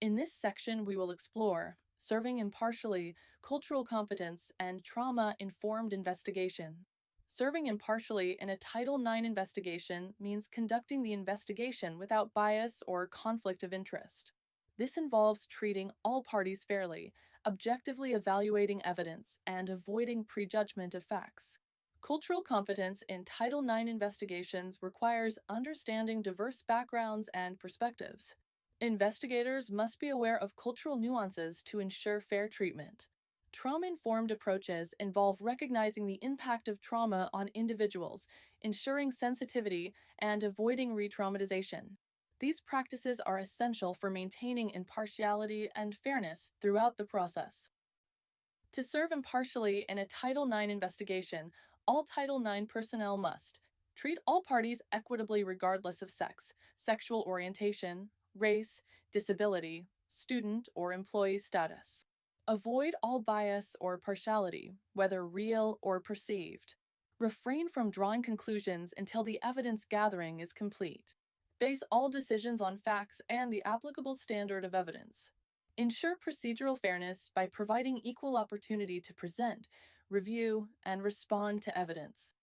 In this section, we will explore serving impartially, cultural competence, and trauma-informed investigation. Serving impartially in a Title IX investigation means conducting the investigation without bias or conflict of interest. This involves treating all parties fairly, objectively evaluating evidence, and avoiding prejudgment of facts. Cultural competence in Title IX investigations requires understanding diverse backgrounds and perspectives. Investigators must be aware of cultural nuances to ensure fair treatment. Trauma-informed approaches involve recognizing the impact of trauma on individuals, ensuring sensitivity, and avoiding re-traumatization. These practices are essential for maintaining impartiality and fairness throughout the process. To serve impartially in a Title IX investigation, all Title IX personnel must treat all parties equitably regardless of sex, sexual orientation, race, disability, student, or employee status. Avoid all bias or partiality, whether real or perceived. Refrain from drawing conclusions until the evidence gathering is complete. Base all decisions on facts and the applicable standard of evidence. Ensure procedural fairness by providing equal opportunity to present, review, and respond to evidence.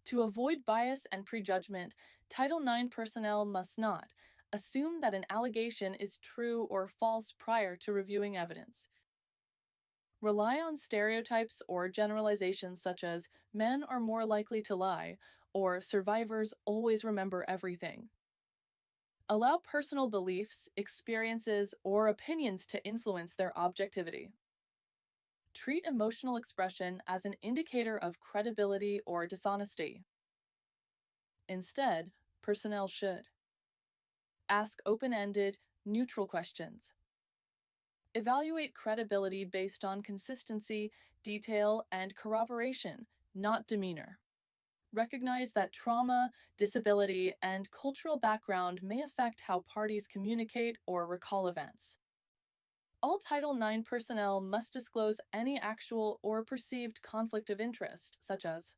To avoid bias and prejudgment, Title IX personnel must not assume that an allegation is true or false prior to reviewing evidence. Rely on stereotypes or generalizations such as men are more likely to lie or survivors always remember everything. Allow personal beliefs, experiences, or opinions to influence their objectivity. Treat emotional expression as an indicator of credibility or dishonesty. Instead, personnel should ask open-ended, neutral questions. Evaluate credibility based on consistency, detail, and corroboration, not demeanor. Recognize that trauma, disability, and cultural background may affect how parties communicate or recall events. All Title IX personnel must disclose any actual or perceived conflict of interest, such as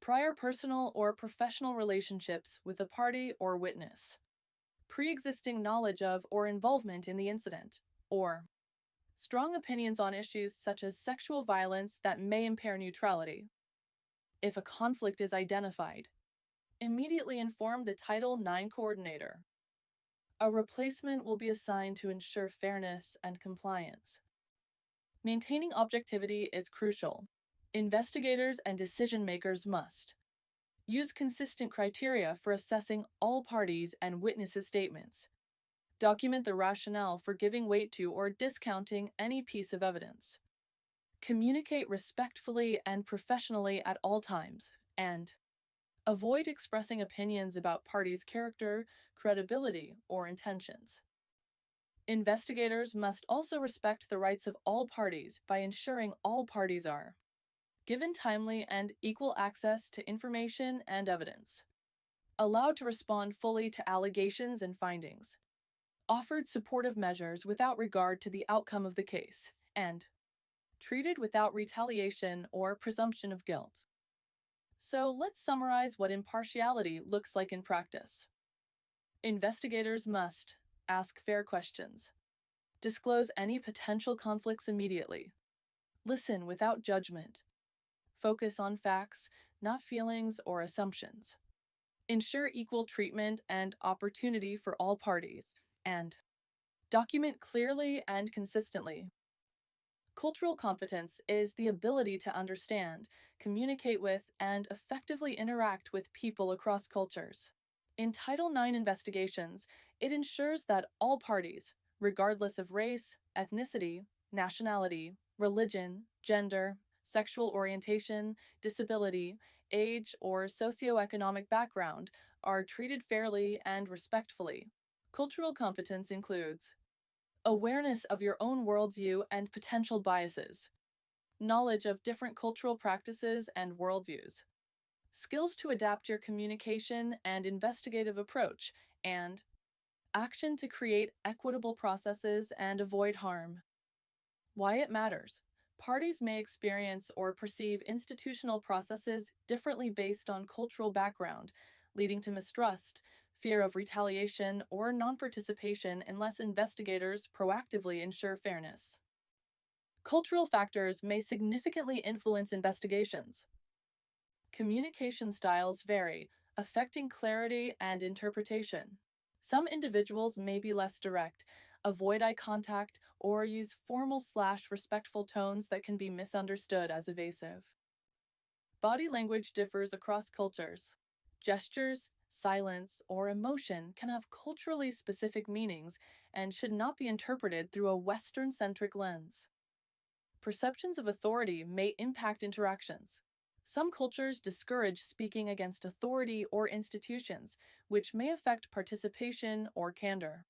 prior personal or professional relationships with a party or witness, pre-existing knowledge of or involvement in the incident, or strong opinions on issues such as sexual violence that may impair neutrality. If a conflict is identified, immediately inform the Title IX coordinator. A replacement will be assigned to ensure fairness and compliance. Maintaining objectivity is crucial. Investigators and decision-makers must use consistent criteria for assessing all parties and witnesses' statements. Document the rationale for giving weight to or discounting any piece of evidence. Communicate respectfully and professionally at all times, and avoid expressing opinions about parties' character, credibility, or intentions. Investigators must also respect the rights of all parties by ensuring all parties are given timely and equal access to information and evidence, allowed to respond fully to allegations and findings, offered supportive measures without regard to the outcome of the case, and treated without retaliation or presumption of guilt. So let's summarize what impartiality looks like in practice. Investigators must ask fair questions, disclose any potential conflicts immediately, listen without judgment, focus on facts, not feelings or assumptions, ensure equal treatment and opportunity for all parties, and document clearly and consistently. Cultural competence is the ability to understand, communicate with, and effectively interact with people across cultures. In Title IX investigations, it ensures that all parties, regardless of race, ethnicity, nationality, religion, gender, sexual orientation, disability, age, or socioeconomic background, are treated fairly and respectfully. Cultural competence includes awareness of your own worldview and potential biases, knowledge of different cultural practices and worldviews, skills to adapt your communication and investigative approach, and action to create equitable processes and avoid harm. Why it matters. Parties may experience or perceive institutional processes differently based on cultural background, leading to mistrust, fear of retaliation, or non-participation unless investigators proactively ensure fairness. Cultural factors may significantly influence investigations. Communication styles vary, affecting clarity and interpretation. Some individuals may be less direct, avoid eye contact, or use formal/respectful tones that can be misunderstood as evasive. Body language differs across cultures. Gestures, silence, or emotion can have culturally specific meanings and should not be interpreted through a Western-centric lens. Perceptions of authority may impact interactions. Some cultures discourage speaking against authority or institutions, which may affect participation or candor.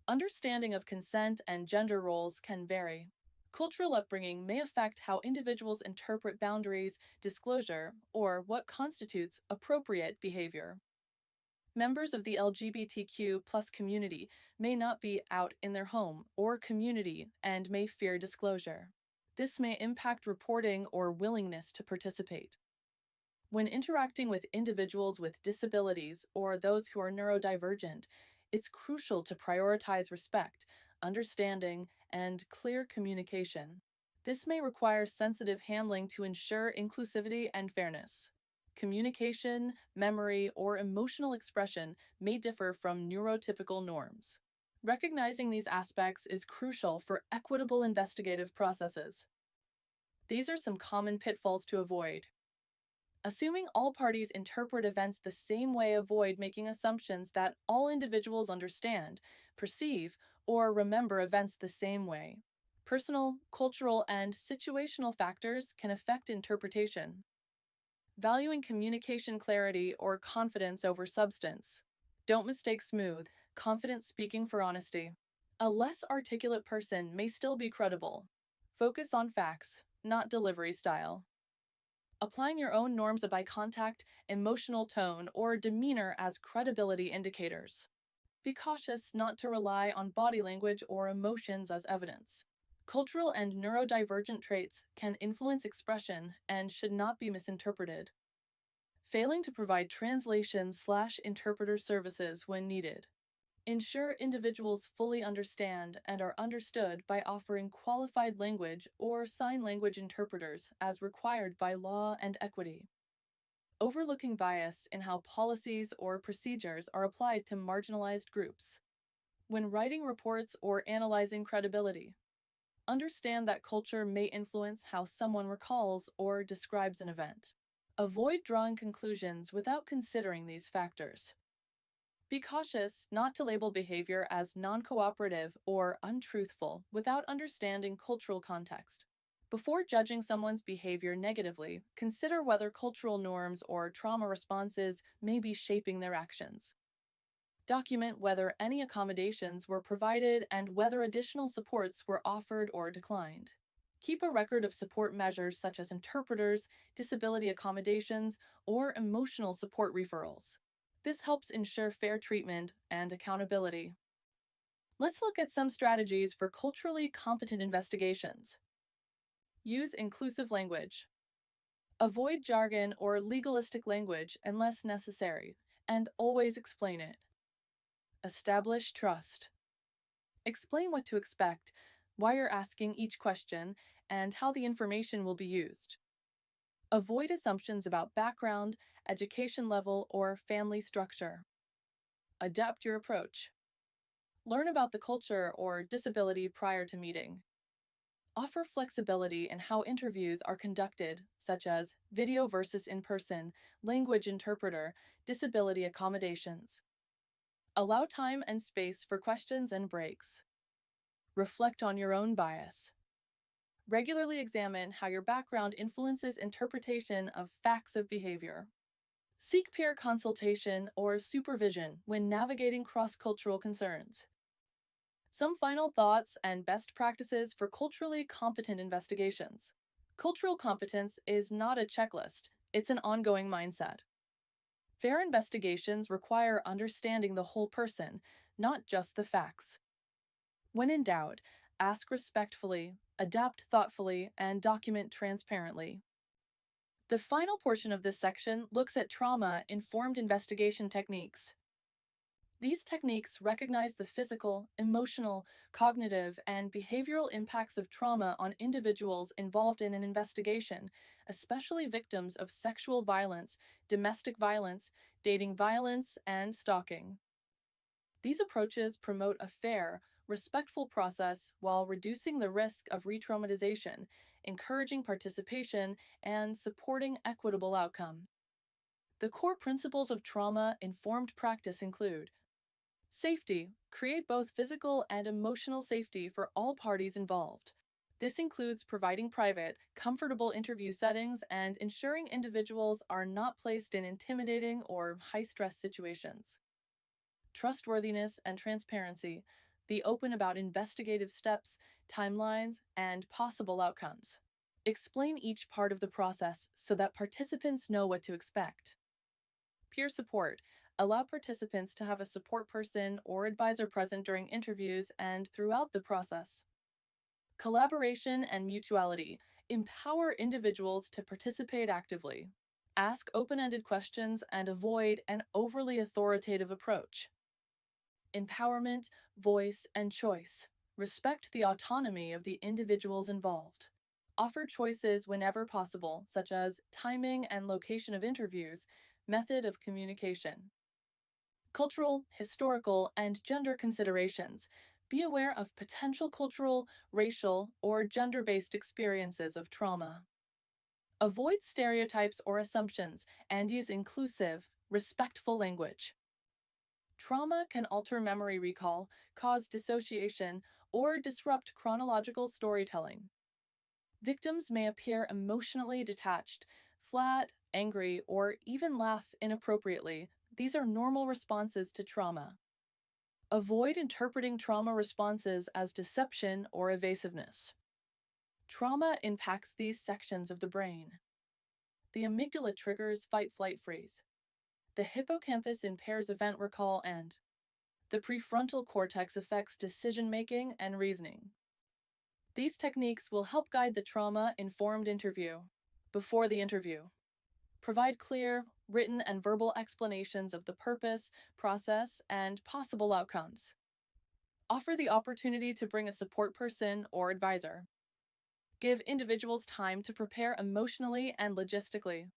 Understanding of consent and gender roles can vary. Cultural upbringing may affect how individuals interpret boundaries, disclosure, or what constitutes appropriate behavior. Members of the LGBTQ+ community may not be out in their home or community and may fear disclosure. This may impact reporting or willingness to participate. When interacting with individuals with disabilities or those who are neurodivergent, it's crucial to prioritize respect, understanding, and clear communication. This may require sensitive handling to ensure inclusivity and fairness. Communication, memory, or emotional expression may differ from neurotypical norms. Recognizing these aspects is crucial for equitable investigative processes. These are some common pitfalls to avoid. Assuming all parties interpret events the same way, avoid making assumptions that all individuals understand, perceive, or remember events the same way. Personal, cultural, and situational factors can affect interpretation. Valuing communication clarity or confidence over substance. Don't mistake smooth, confident speaking for honesty. A less articulate person may still be credible. Focus on facts, not delivery style. Applying your own norms of eye contact, emotional tone, or demeanor as credibility indicators. Be cautious not to rely on body language or emotions as evidence. Cultural and neurodivergent traits can influence expression and should not be misinterpreted. Failing to provide translation/interpreter services when needed. Ensure individuals fully understand and are understood by offering qualified language or sign language interpreters as required by law and equity. Overlooking bias in how policies or procedures are applied to marginalized groups. When writing reports or analyzing credibility, understand that culture may influence how someone recalls or describes an event. Avoid drawing conclusions without considering these factors. Be cautious not to label behavior as non-cooperative or untruthful without understanding cultural context. Before judging someone's behavior negatively, consider whether cultural norms or trauma responses may be shaping their actions. Document whether any accommodations were provided and whether additional supports were offered or declined. Keep a record of support measures such as interpreters, disability accommodations, or emotional support referrals. This helps ensure fair treatment and accountability. Let's look at some strategies for culturally competent investigations. Use inclusive language. Avoid jargon or legalistic language unless necessary, and always explain it. Establish trust. Explain what to expect, why you're asking each question, and how the information will be used. Avoid assumptions about background, education level, or family structure. Adapt your approach. Learn about the culture or disability prior to meeting. Offer flexibility in how interviews are conducted, such as video versus in-person, language interpreter, disability accommodations. Allow time and space for questions and breaks. Reflect on your own bias. Regularly examine how your background influences interpretation of facts of behavior. Seek peer consultation or supervision when navigating cross-cultural concerns. Some final thoughts and best practices for culturally competent investigations. Cultural competence is not a checklist, it's an ongoing mindset. Fair investigations require understanding the whole person, not just the facts. When in doubt, ask respectfully, adapt thoughtfully, and document transparently. The final portion of this section looks at trauma-informed investigation techniques. These techniques recognize the physical, emotional, cognitive, and behavioral impacts of trauma on individuals involved in an investigation, especially victims of sexual violence, domestic violence, dating violence, and stalking. These approaches promote a fair, respectful process while reducing the risk of re traumatization, encouraging participation, and supporting equitable outcome. The core principles of trauma informed practice include safety, create both physical and emotional safety for all parties involved. This includes providing private, comfortable interview settings and ensuring individuals are not placed in intimidating or high stress situations. Trustworthiness and transparency, be open about investigative steps, timelines, and possible outcomes. Explain each part of the process so that participants know what to expect. Peer support, allow participants to have a support person or advisor present during interviews and throughout the process. Collaboration and mutuality, empower individuals to participate actively. Ask open ended questions and avoid an overly authoritative approach. Empowerment, voice, and choice. Respect the autonomy of the individuals involved. Offer choices whenever possible, such as timing and location of interviews, method of communication. Cultural, historical, and gender considerations. Be aware of potential cultural, racial, or gender based experiences of trauma. Avoid stereotypes or assumptions and use inclusive, respectful language. Trauma can alter memory recall, cause dissociation, or disrupt chronological storytelling. Victims may appear emotionally detached, flat, angry, or even laugh inappropriately. These are normal responses to trauma. Avoid interpreting trauma responses as deception or evasiveness. Trauma impacts these sections of the brain. The amygdala triggers fight, flight, freeze. The hippocampus impairs event recall, and the prefrontal cortex affects decision making and reasoning. These techniques will help guide the trauma informed interview. Before the interview, provide clear, written, and verbal explanations of the purpose, process, and possible outcomes. Offer the opportunity to bring a support person or advisor. Give individuals time to prepare emotionally and logistically.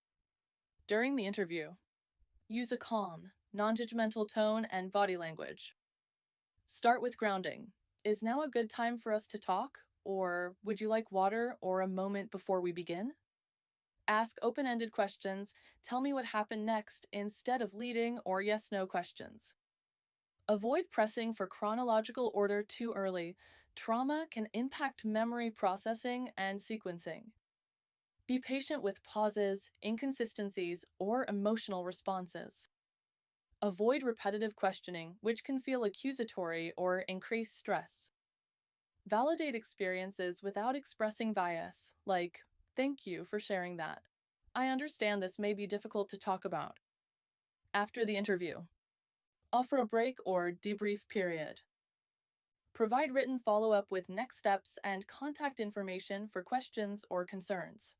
During the interview, use a calm, non judgmental tone and body language. Start with grounding. Is now a good time for us to talk? Or would you like water or a moment before we begin? Ask open ended questions. Tell me what happened next instead of leading or yes no questions. Avoid pressing for chronological order too early. Trauma can impact memory processing and sequencing. Be patient with pauses, inconsistencies, or emotional responses. Avoid repetitive questioning, which can feel accusatory or increase stress. Validate experiences without expressing bias, like, thank you for sharing that. I understand this may be difficult to talk about. After the interview, offer a break or debrief period. Provide written follow up with next steps and contact information for questions or concerns.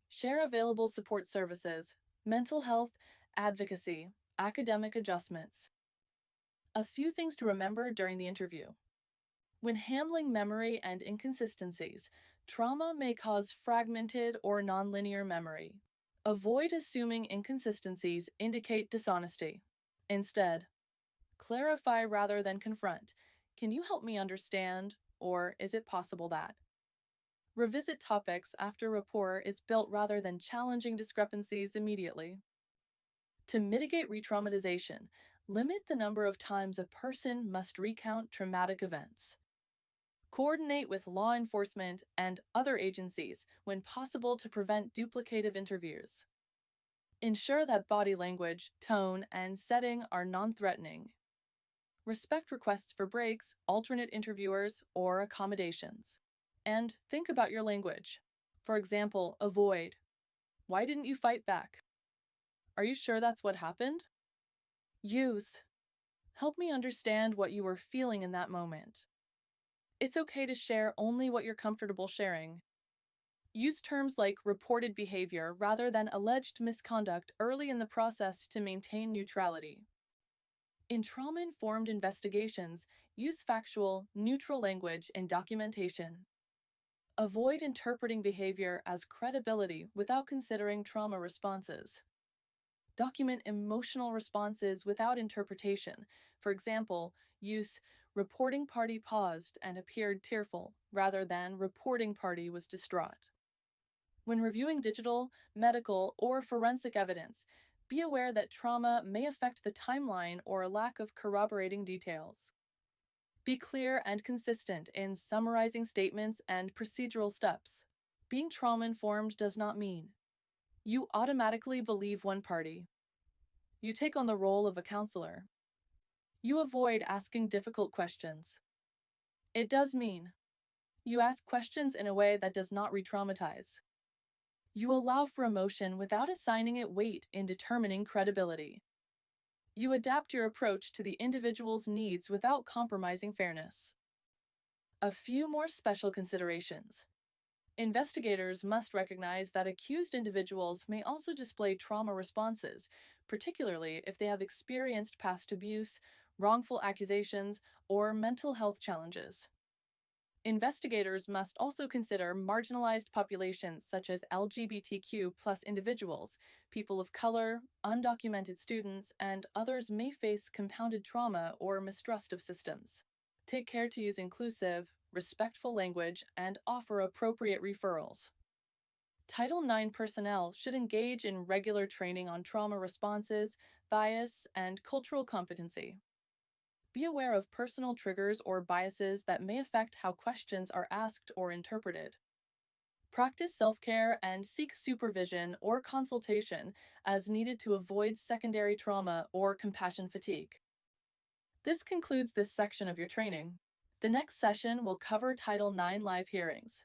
Share available support services, mental health, advocacy, academic adjustments. A few things to remember during the interview. When handling memory and inconsistencies, trauma may cause fragmented or nonlinear memory. Avoid assuming inconsistencies indicate dishonesty. Instead, clarify rather than confront. Can you help me understand? Or is it possible that? Revisit topics after rapport is built rather than challenging discrepancies immediately. To mitigate re traumatization, limit the number of times a person must recount traumatic events. Coordinate with law enforcement and other agencies when possible to prevent duplicative interviews. Ensure that body language, tone, and setting are non threatening. Respect requests for breaks, alternate interviewers, or accommodations. And think about your language. For example, avoid. Why didn't you fight back? Are you sure that's what happened? Use. Help me understand what you were feeling in that moment. It's okay to share only what you're comfortable sharing. Use terms like reported behavior rather than alleged misconduct early in the process to maintain neutrality. In trauma-informed investigations, use factual, neutral language in documentation. Avoid interpreting behavior as credibility without considering trauma responses. Document emotional responses without interpretation. For example, use reporting party paused and appeared tearful rather than reporting party was distraught. When reviewing digital, medical, or forensic evidence, be aware that trauma may affect the timeline or a lack of corroborating details. Be clear and consistent in summarizing statements and procedural steps. Being trauma-informed does not mean you automatically believe one party. You take on the role of a counselor. You avoid asking difficult questions. It does mean you ask questions in a way that does not re-traumatize. You allow for emotion without assigning it weight in determining credibility. You adapt your approach to the individual's needs without compromising fairness. A few more special considerations. Investigators must recognize that accused individuals may also display trauma responses, particularly if they have experienced past abuse, wrongful accusations, or mental health challenges. Investigators must also consider marginalized populations such as LGBTQ plus individuals, people of color, undocumented students, and others may face compounded trauma or mistrust of systems. Take care to use inclusive, respectful language and offer appropriate referrals. Title IX personnel should engage in regular training on trauma responses, bias, and cultural competency. Be aware of personal triggers or biases that may affect how questions are asked or interpreted. Practice self-care and seek supervision or consultation as needed to avoid secondary trauma or compassion fatigue. This concludes this section of your training. The next session will cover Title IX live hearings.